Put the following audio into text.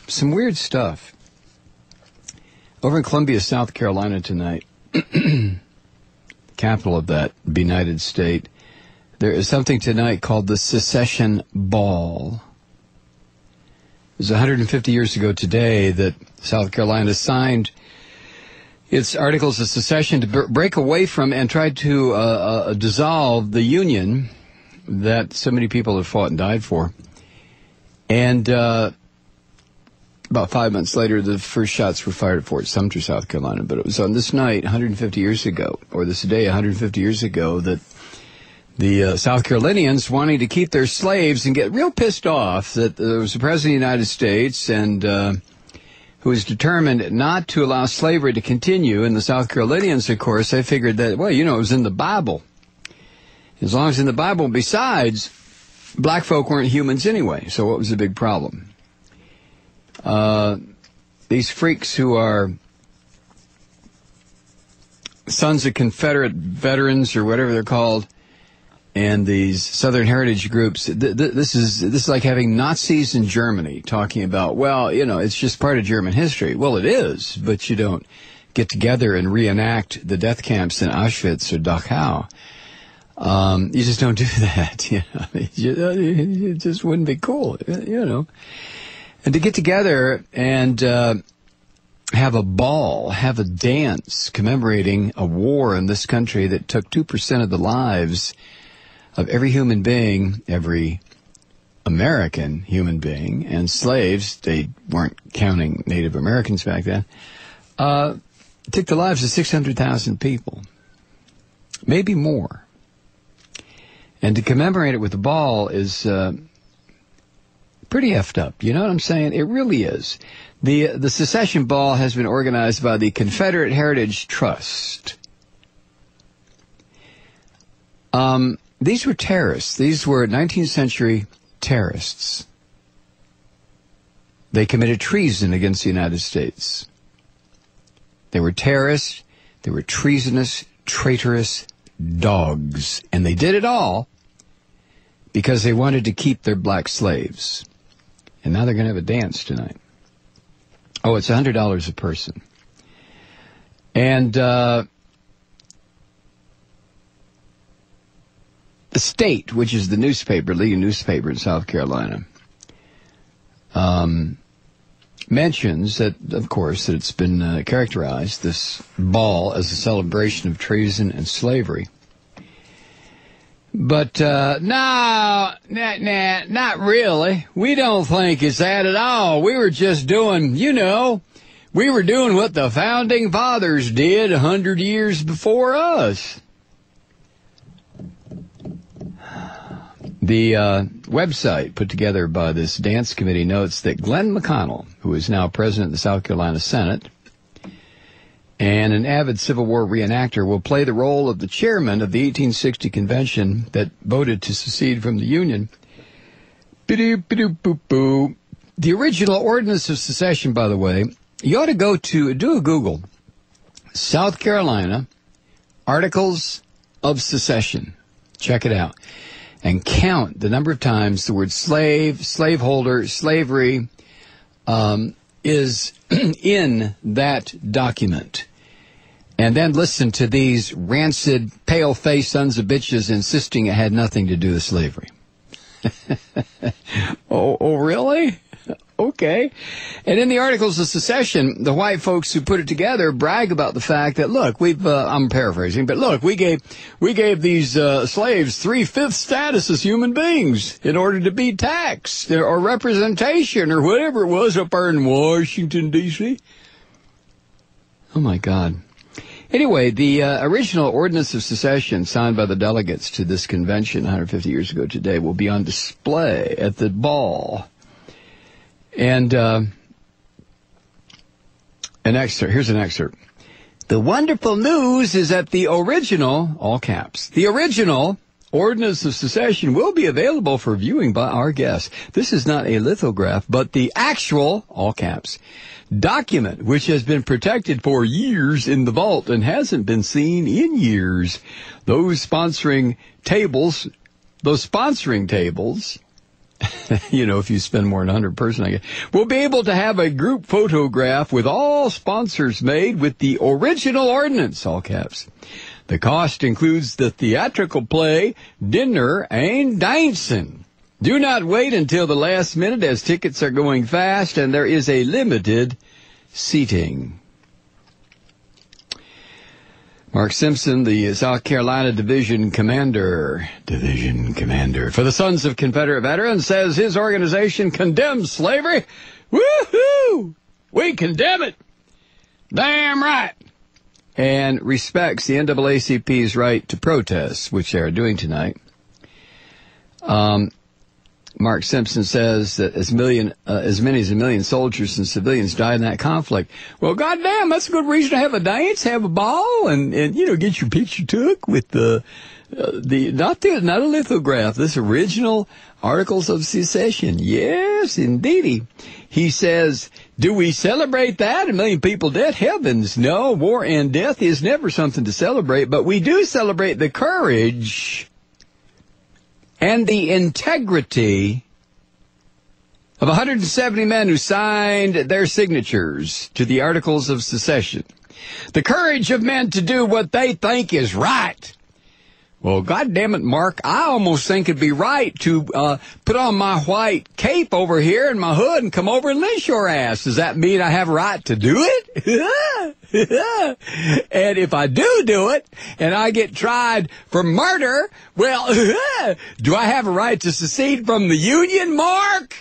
some weird stuff. Over in Columbia, South Carolina tonight, capital of that benighted state, there is something tonight called the Secession Ball. It was 150 years ago today that South Carolina signed its Articles of Secession to break away from and try to dissolve the Union that so many people have fought and died for. And about 5 months later, the first shots were fired at Fort Sumter, South Carolina. But it was on this night, 150 years ago, or this day, 150 years ago, that the South Carolinians, wanting to keep their slaves and get real pissed off that there was a president of the United States and who was determined not to allow slavery to continue. And the South Carolinians, of course, they figured that, well, you know, it was in the Bible. As long as it's in the Bible, besides, black folk weren't humans anyway. So what was the big problem? These freaks who are sons of Confederate veterans or whatever they're called, and these Southern heritage groups, this is like having Nazis in Germany talking about, well, you know, it's just part of German history. Well, it is, but you don't get together and reenact the death camps in Auschwitz or Dachau. You just don't do that. You know? It just wouldn't be cool, you know. And to get together and have a ball, have a dance commemorating a war in this country that took 2% of the lives of every human being, every American human being, and slaves, they weren't counting Native Americans back then, took the lives of 600,000 people, maybe more. And to commemorate it with a ball is pretty effed up. You know what I'm saying? It really is. The Secession Ball has been organized by the Confederate Heritage Trust. These were terrorists. These were 19th century terrorists. They committed treason against the United States. They were terrorists. They were treasonous, traitorous dogs. And they did it all because they wanted to keep their black slaves. And now they're going to have a dance tonight. Oh, it's $100 a person. And the State, which is the newspaper, leading newspaper in South Carolina, mentions that, of course, that it's been characterized, this ball, as a celebration of treason and slavery. But, no, not really. We don't think it's that at all. We were just doing, you know, we were doing what the Founding Fathers did 100 years before us. The website put together by this dance committee notes that Glenn McConnell, who is now president of the South Carolina Senate and an avid Civil War reenactor, will play the role of the chairman of the 1860 convention that voted to secede from the Union. The original Ordinance of Secession, by the way, you ought to go to, do a Google, South Carolina Articles of Secession. Check it out. And count the number of times the word slave, slaveholder, slavery is in that document. And then listen to these rancid, pale-faced sons of bitches insisting it had nothing to do with slavery. Oh, really? Okay. And in the Articles of Secession, the white folks who put it together brag about the fact that, look, I'm paraphrasing, but look, we gave these slaves 3/5 status as human beings in order to be taxed or representation or whatever it was up there in Washington, D.C. Oh, my God. Anyway, the original Ordinance of Secession signed by the delegates to this convention 150 years ago today will be on display at the ball. And an excerpt. Here's an excerpt. The wonderful news is that the original, all caps, the original Ordinance of Secession will be available for viewing by our guests. This is not a lithograph, but the actual, all caps, document, which has been protected for years in the vault and hasn't been seen in years. Those sponsoring tables If you spend more than 100 person, I guess. We'll be able to have a group photograph with all sponsors made with the original ordinance, all caps. The cost includes the theatrical play, dinner, and dancing. Do not wait until the last minute as tickets are going fast and there is a limited seating. Mark Simpson, the South Carolina Division Commander for the Sons of Confederate Veterans, says his organization condemns slavery. Woohoo! We condemn it. Damn right. And respects the NAACP's right to protest, which they are doing tonight. Mark Simpson says that as many as a million soldiers and civilians died in that conflict. Well, goddamn, that's a good reason to have a dance, have a ball, and get your picture took with not a lithograph, this original Articles of Secession. Yes, indeedy. He says, do we celebrate that? 1 million people dead? Heavens, no. War and death is never something to celebrate, but we do celebrate the courage and the integrity of 170 men who signed their signatures to the Articles of Secession. The courage of men to do what they think is right. Well, goddammit, Mark, I almost think it'd be right to put on my white cape over here and my hood and come over and lynch your ass. Does that mean I have a right to do it? And if I do it, and I get tried for murder, well, do I have a right to secede from the Union, Mark?